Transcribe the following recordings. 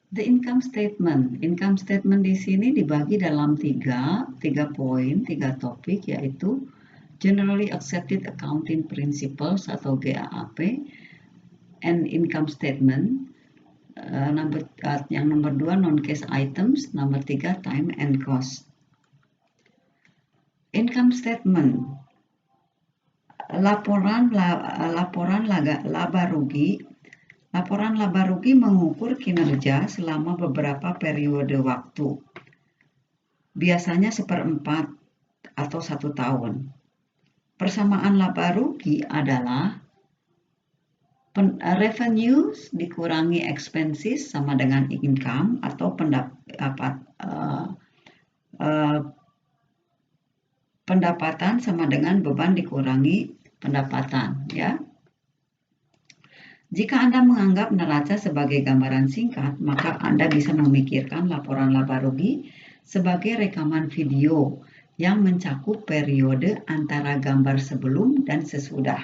The income statement. Income statement di sini dibagi dalam tiga poin, tiga topik, yaitu Generally Accepted Accounting Principles atau GAAP, and Income Statement. Yang nomor 2 non-cash items, nomor 3 time and cost. Income statement. Laporan laba rugi. Laporan laba rugi mengukur kinerja selama beberapa periode waktu, biasanya 1/4 atau 1 tahun. Persamaan laba rugi adalah revenues dikurangi expenses sama dengan income, atau pendapatan sama dengan beban dikurangi pendapatan, ya. Jika Anda menganggap neraca sebagai gambaran singkat, maka Anda bisa memikirkan laporan laba rugi sebagai rekaman video yang mencakup periode antara gambar sebelum dan sesudah.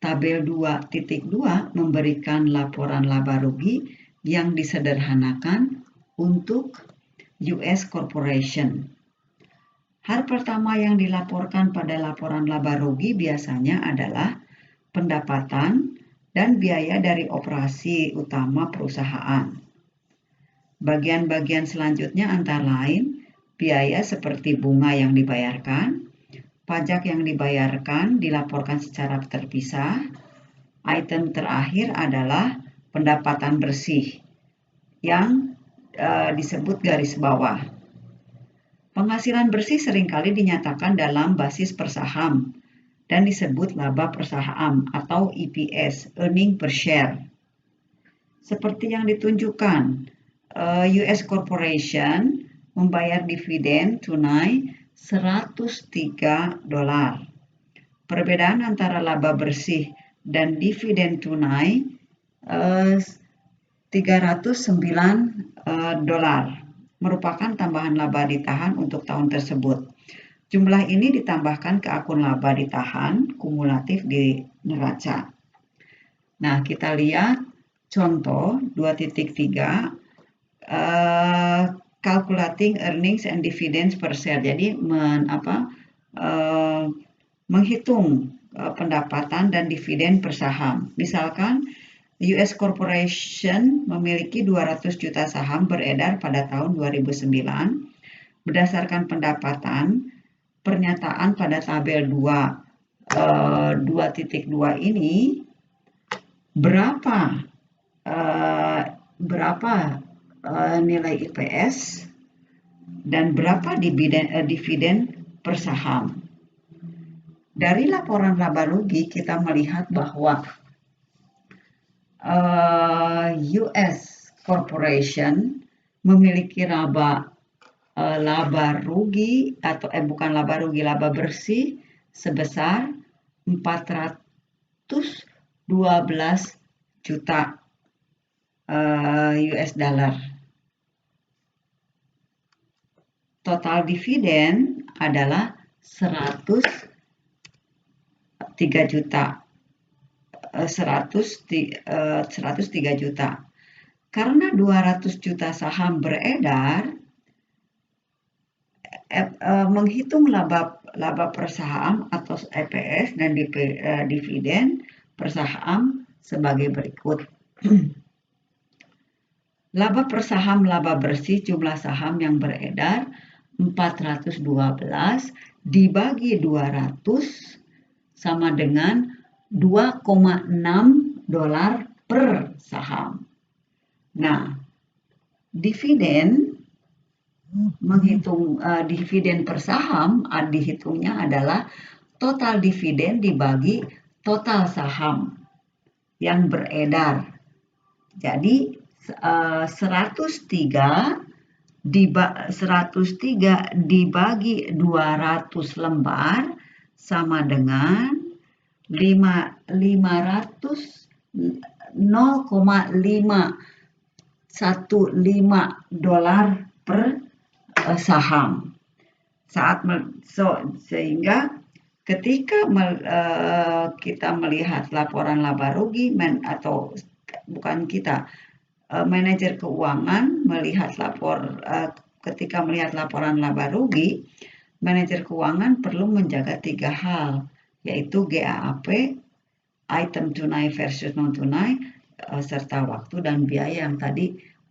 Tabel 2.2 memberikan laporan laba rugi yang disederhanakan untuk US Corporation. Hal pertama yang dilaporkan pada laporan laba rugi biasanya adalah pendapatan dan biaya dari operasi utama perusahaan. Bagian-bagian selanjutnya antara lain biaya seperti bunga yang dibayarkan, pajak yang dibayarkan dilaporkan secara terpisah. Item terakhir adalah pendapatan bersih yang disebut garis bawah. Penghasilan bersih seringkali dinyatakan dalam basis per saham dan disebut laba per saham atau EPS, earning per share. Seperti yang ditunjukkan, US Corporation membayar dividen tunai $103. Perbedaan antara laba bersih dan dividen tunai $309 merupakan tambahan laba ditahan untuk tahun tersebut. Jumlah ini ditambahkan ke akun laba ditahan kumulatif di neraca. Nah, kita lihat contoh 2.3, calculating earnings and dividends per share. Jadi menghitung pendapatan dan dividen per saham. Misalkan US Corporation memiliki 200 juta saham beredar pada tahun 2009. Berdasarkan pendapatan, pernyataan pada tabel 2.2 ini berapa nilai EPS dan berapa dividen per saham. Dari laporan laba rugi kita melihat bahwa US Corporation memiliki laba rugi atau laba bersih sebesar 412 juta US dollar. Total dividen adalah 103 juta. Karena 200 juta saham beredar, menghitung laba per saham atau EPS dan dividen per saham sebagai berikut. Laba per saham laba bersih jumlah saham yang beredar 412 dibagi 200 sama dengan $2,6 per saham. Nah, dividen, menghitung dividen per saham, dihitungnya adalah total dividen dibagi total saham yang beredar. Jadi 103 dibagi 200 lembar sama dengan 0,515 dolar per saham. Sehingga ketika kita melihat laporan laba rugi manajer keuangan ketika melihat laporan laba rugi, manajer keuangan perlu menjaga 3 hal, yaitu GAAP, item tunai versus non-tunai, serta waktu dan biaya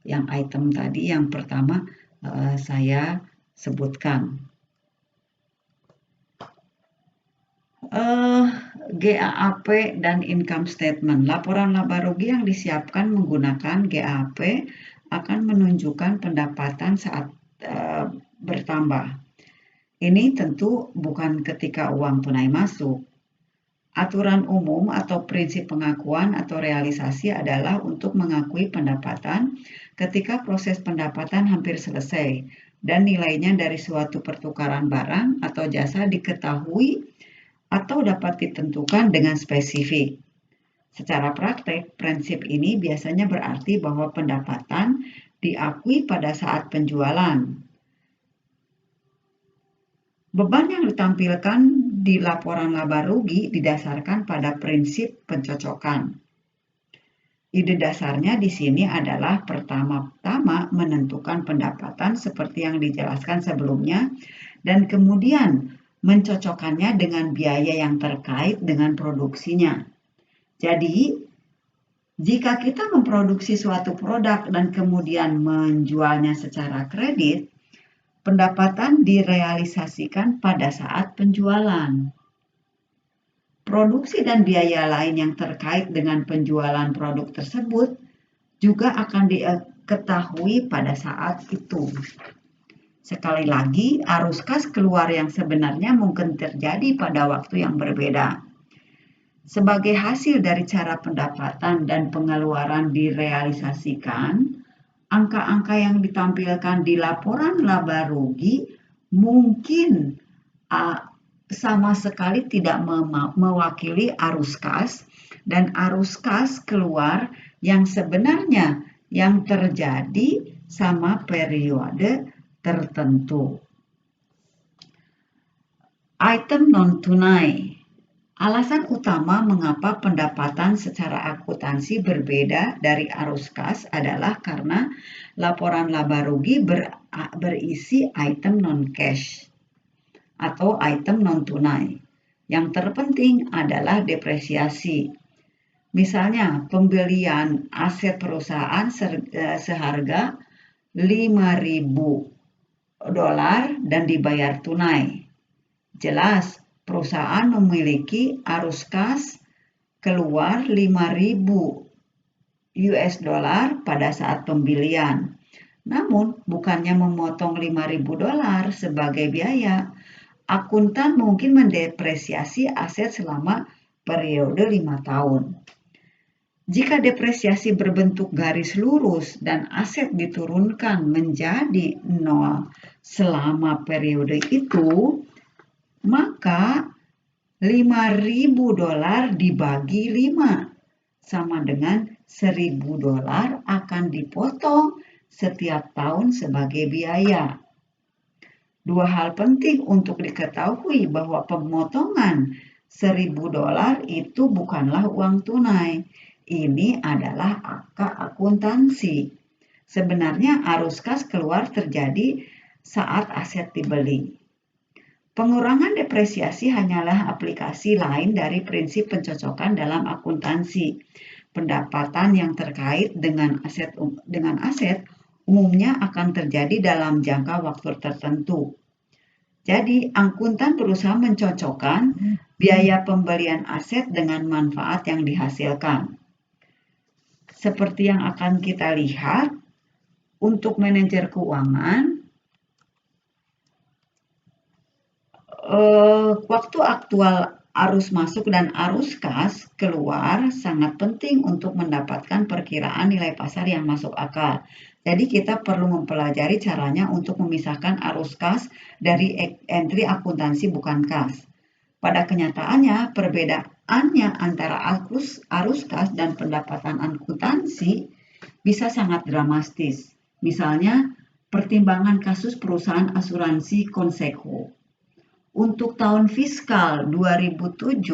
yang item tadi yang pertama saya sebutkan. GAAP dan income statement. Laporan laba rugi yang disiapkan menggunakan GAAP akan menunjukkan pendapatan saat bertambah. Ini tentu bukan ketika uang tunai masuk. Aturan umum atau prinsip pengakuan atau realisasi adalah untuk mengakui pendapatan ketika proses pendapatan hampir selesai dan nilainya dari suatu pertukaran barang atau jasa diketahui atau dapat ditentukan dengan spesifik. Secara praktek, prinsip ini biasanya berarti bahwa pendapatan diakui pada saat penjualan. Beban yang ditampilkan di laporan laba rugi didasarkan pada prinsip pencocokan. Ide dasarnya di sini adalah pertama-tama menentukan pendapatan seperti yang dijelaskan sebelumnya dan kemudian mencocokkannya dengan biaya yang terkait dengan produksinya. Jadi, jika kita memproduksi suatu produk dan kemudian menjualnya secara kredit, pendapatan direalisasikan pada saat penjualan. Produksi dan biaya lain yang terkait dengan penjualan produk tersebut juga akan diketahui pada saat itu. Sekali lagi, arus kas keluar yang sebenarnya mungkin terjadi pada waktu yang berbeda. Sebagai hasil dari cara pendapatan dan pengeluaran direalisasikan, angka-angka yang ditampilkan di laporan laba rugi mungkin sama sekali tidak mewakili arus kas dan arus kas keluar yang sebenarnya yang terjadi sama periode tertentu. Item non-tunai. Alasan utama mengapa pendapatan secara akuntansi berbeda dari arus kas adalah karena laporan laba rugi berisi item non-cash atau item non-tunai. Yang terpenting adalah depresiasi. Misalnya, pembelian aset perusahaan seharga $5.000 dan dibayar tunai. Jelas, perusahaan memiliki arus kas keluar $5.000 pada saat pembelian. Namun, bukannya memotong $5.000 sebagai biaya, akuntan mungkin mendepresiasi aset selama periode 5 tahun. Jika depresiasi berbentuk garis lurus dan aset diturunkan menjadi 0 selama periode itu, maka $5.000 dibagi 5 sama dengan $1.000 akan dipotong setiap tahun sebagai biaya. Dua hal penting untuk diketahui bahwa pemotongan $1.000 itu bukanlah uang tunai. Ini adalah angka akuntansi. Sebenarnya arus kas keluar terjadi saat aset dibeli. Pengurangan depresiasi hanyalah aplikasi lain dari prinsip pencocokan dalam akuntansi. Pendapatan yang terkait dengan aset umumnya akan terjadi dalam jangka waktu tertentu. Jadi, akuntan berusaha mencocokkan biaya pembelian aset dengan manfaat yang dihasilkan. Seperti yang akan kita lihat, untuk manajer keuangan, waktu aktual arus masuk dan arus kas keluar sangat penting untuk mendapatkan perkiraan nilai pasar yang masuk akal. Jadi kita perlu mempelajari caranya untuk memisahkan arus kas dari entry akuntansi bukan kas. Pada kenyataannya, perbedaannya antara arus kas dan pendapatan akuntansi bisa sangat dramatis. Misalnya, pertimbangan kasus perusahaan asuransi Conseco. Untuk tahun fiskal 2007,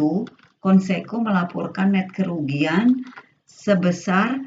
Conseco melaporkan net kerugian sebesar